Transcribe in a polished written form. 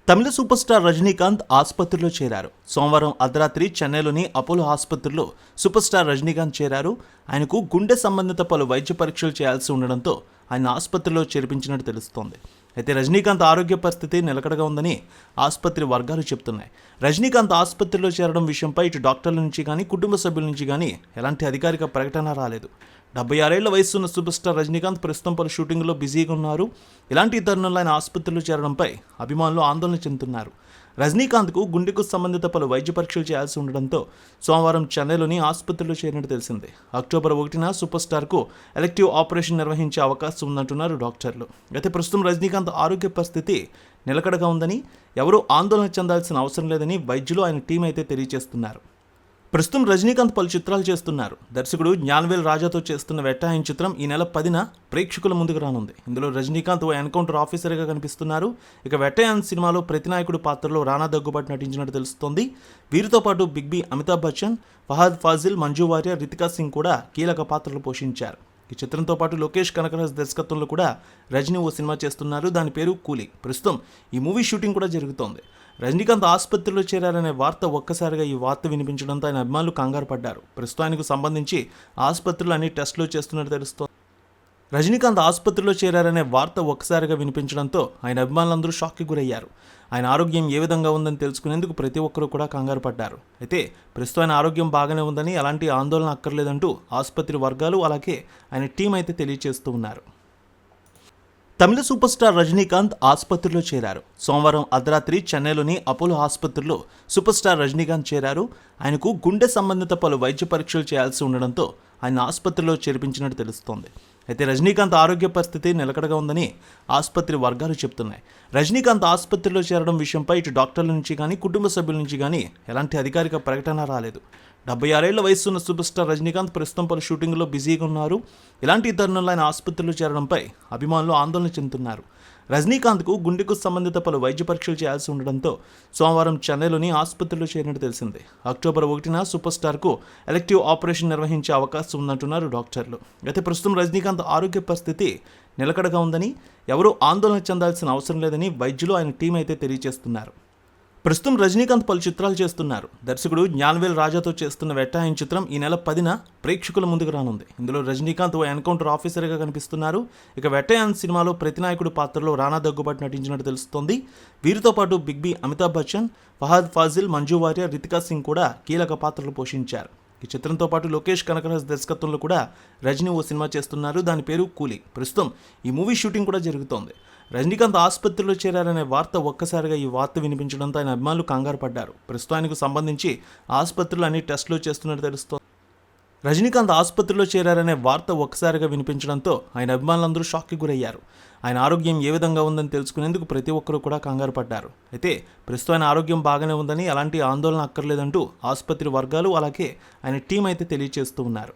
తమిళ super star Rajinikanth ఆసుపత్రిలో చేరారు. సోమవారం అర్ధరాత్రి చెన్నైలోని అపోలో ఆసుపత్రిలో సూపర్ స్టార్ రజనీకాంత్ చేరారు. ఆయనకు గుండె సంబంధిత పలు వైద్య పరీక్షలు చేయాల్సి ఉండడంతో ఆయన ఆసుపత్రిలో చేర్పించినట్టు తెలుస్తోంది. అయితే రజనీకాంత్ ఆరోగ్య పరిస్థితి నిలకడగా ఉందని ఆసుపత్రి వర్గాలు చెబుతున్నాయి. రజనీకాంత్ ఆసుపత్రిలో చేరడం విషయంపై ఇటు డాక్టర్ల నుంచి కానీ కుటుంబ సభ్యుల నుంచి కానీ ఎలాంటి అధికారిక ప్రకటన రాలేదు. 76 ఏళ్ల వయసున్న సూపర్ స్టార్ రజనీకాంత్ ప్రస్తుతం పలు షూటింగ్లో బిజీగా ఉన్నారు. ఇలాంటి తరుణంలో ఆయన ఆసుపత్రిలో చేరడంపై అభిమానులు ఆందోళన చెందుతున్నారు. రజనీకాంత్కు గుండెకు సంబంధిత పలు వైద్య పరీక్షలు చేయాల్సి ఉండడంతో సోమవారం చెన్నైలోని ఆసుపత్రిలో చేరినట్టు తెలిసింది. అక్టోబర్ 1న సూపర్ స్టార్కు ఎలెక్టివ్ ఆపరేషన్ నిర్వహించే అవకాశం ఉందంటున్నారు డాక్టర్లు. అయితే ప్రస్తుతం రజనీకాంత్ ఆరోగ్య పరిస్థితి నిలకడగా ఉందని, ఎవరూ ఆందోళన చెందాల్సిన అవసరం లేదని వైద్యులు ఆయన టీం అయితే తెలియజేస్తున్నారు. ప్రస్తుతం రజనీకాంత్ పలు చిత్రాలు చేస్తున్నారు. దర్శకుడు జ్ఞానవేల్ రాజాతో చేస్తున్న వెట్టాయన్ చిత్రం ఈ నెల 10న ప్రేక్షకుల ముందుకు రానుంది. ఇందులో రజనీకాంత్ ఓ ఎన్కౌంటర్ ఆఫీసర్గా కనిపిస్తున్నారు. ఇక వెట్టాయన్ సినిమాలో ప్రతినాయకుడు పాత్రలో రానా దగ్గుబాటు నటించినట్టు తెలుస్తోంది. వీరితో పాటు బిగ్ బి, అమితాబ్ బచ్చన్, ఫహద్ ఫాజిల్, మంజు వారియర్, రితికా సింగ్ కూడా కీలక పాత్రలు పోషించారు. ఈ చిత్రంతో పాటు లోకేష్ కనకరాజ్ దర్శకత్వంలో కూడా రజనీ ఓ సినిమా చేస్తున్నారు. దాని పేరు కూలీ. ప్రస్తుతం ఈ మూవీ షూటింగ్ కూడా జరుగుతోంది. రజనీకాంత్ ఆసుపత్రిలో చేరారనే వార్త ఒక్కసారిగా ఈ వార్త వినిపించడంతో ఆయన అభిమానులు కంగారు పడ్డారు. ప్రస్తుతం ఆయనకు సంబంధించి ఆసుపత్రులు అన్ని టెస్టులు చేస్తున్నట్టు తెలుస్తోంది. రజనీకాంత్ ఆసుపత్రిలో చేరారనే వార్త ఒక్కసారిగా వినిపించడంతో ఆయన అభిమానులందరూ షాక్కి గురయ్యారు. ఆయన ఆరోగ్యం ఏ విధంగా ఉందని తెలుసుకునేందుకు ప్రతి ఒక్కరూ కూడా కంగారు పడ్డారు. అయితే ప్రస్తుతం ఆయన ఆరోగ్యం బాగానే ఉందని, ఎలాంటి ఆందోళన అక్కర్లేదంటూ ఆసుపత్రి వర్గాలు అలాగే ఆయన టీం అయితే తెలియజేస్తూ ఉన్నారు. తమిళ సూపర్ స్టార్ రజనీకాంత్ ఆసుపత్రిలో చేరారు. సోమవారం అర్ధరాత్రి చెన్నైలోని అపోలో ఆసుపత్రిలో సూపర్ స్టార్ రజనీకాంత్ చేరారు. ఆయనకు గుండె సంబంధిత పలు వైద్య పరీక్షలు చేయాల్సి ఉండడంతో ఆయన ఆసుపత్రిలో చేర్పించినట్టు తెలుస్తోంది. అయితే రజనీకాంత్ ఆరోగ్య పరిస్థితి నిలకడగా ఉందని ఆసుపత్రి వర్గాలు చెబుతున్నాయి. రజనీకాంత్ ఆసుపత్రిలో చేరడం విషయంపై ఇటు డాక్టర్ల నుంచి కానీ కుటుంబ సభ్యుల నుంచి కానీ ఎలాంటి అధికారిక ప్రకటన రాలేదు. 76 ఏళ్ల వయసున్న సూపర్ స్టార్ రజనీకాంత్ ప్రస్తుతం పలు షూటింగ్లో బిజీగా ఉన్నారు. ఇలాంటి తరుణంలో ఆయన ఆసుపత్రిలో చేరడంపై అభిమానులు ఆందోళన చెందుతున్నారు. రజనీకాంత్కు గుండెకు సంబంధిత పలు వైద్య పరీక్షలు చేయాల్సి ఉండడంతో సోమవారం చెన్నైలోని ఆసుపత్రిలో చేరినట్టు తెలిసింది. అక్టోబర్ 1న సూపర్ స్టార్కు ఎలెక్టివ్ ఆపరేషన్ నిర్వహించే అవకాశం ఉందంటున్నారు డాక్టర్లు. అయితే ప్రస్తుతం రజనీకాంత్ ఆరోగ్య పరిస్థితి నిలకడగా ఉందని, ఎవరూ ఆందోళన చెందాల్సిన అవసరం లేదని వైద్యులు ఆయన టీం అయితే తెలియజేస్తున్నారు. ప్రస్తుతం రజనీకాంత్ పలు చిత్రాలు చేస్తున్నారు. దర్శకుడు జ్ఞానవేల్ రాజాతో చేస్తున్న వెట్టాయన్ చిత్రం ఈ నెల 10న ప్రేక్షకుల ముందుకు రానుంది. ఇందులో రజనీకాంత్ ఓ ఎన్కౌంటర్ ఆఫీసర్గా కనిపిస్తున్నారు. ఇక వెట్టాయన్ సినిమాలో ప్రతినాయకుడు పాత్రలో రానా దగ్గుబాటు నటించినట్టు తెలుస్తోంది. వీరితో పాటు బిగ్ బి, అమితాబ్ బచ్చన్, ఫహద్ ఫాజిల్, మంజు వారియర్, రితికా సింగ్ కూడా కీలక పాత్రలు పోషించారు. ఈ చిత్రంతో పాటు లోకేష్ కనకరాజ్ దర్శకత్వంలో కూడా రజనీ ఓ సినిమా చేస్తున్నారు. దాని పేరు కూలీ. ప్రస్తుతం ఈ మూవీ షూటింగ్ కూడా జరుగుతోంది. రజనీకాంత్ ఆసుపత్రిలో చేరారనే వార్త ఒక్కసారిగా ఈ వార్త వినిపించడంతో ఆయన అభిమానులు కంగారు పడ్డారు. ప్రస్తుతం ఆయనకు సంబంధించి ఆసుపత్రులు అన్ని టెస్టులు చేస్తున్నట్టు తెలుస్తోంది. రజనీకాంత్ ఆసుపత్రిలో చేరారనే వార్త ఒక్కసారిగా వినిపించడంతో ఆయన అభిమానులందరూ షాక్కి గురయ్యారు. ఆయన ఆరోగ్యం ఏ విధంగా ఉందని తెలుసుకునేందుకు ప్రతి ఒక్కరూ కూడా కంగారు పడ్డారు. అయితే ప్రస్తుతం ఆయన ఆరోగ్యం బాగానే ఉందని, ఎలాంటి ఆందోళన అక్కర్లేదంటూ ఆసుపత్రి వర్గాలు అలాగే ఆయన టీం అయితే తెలియజేస్తూ ఉన్నారు.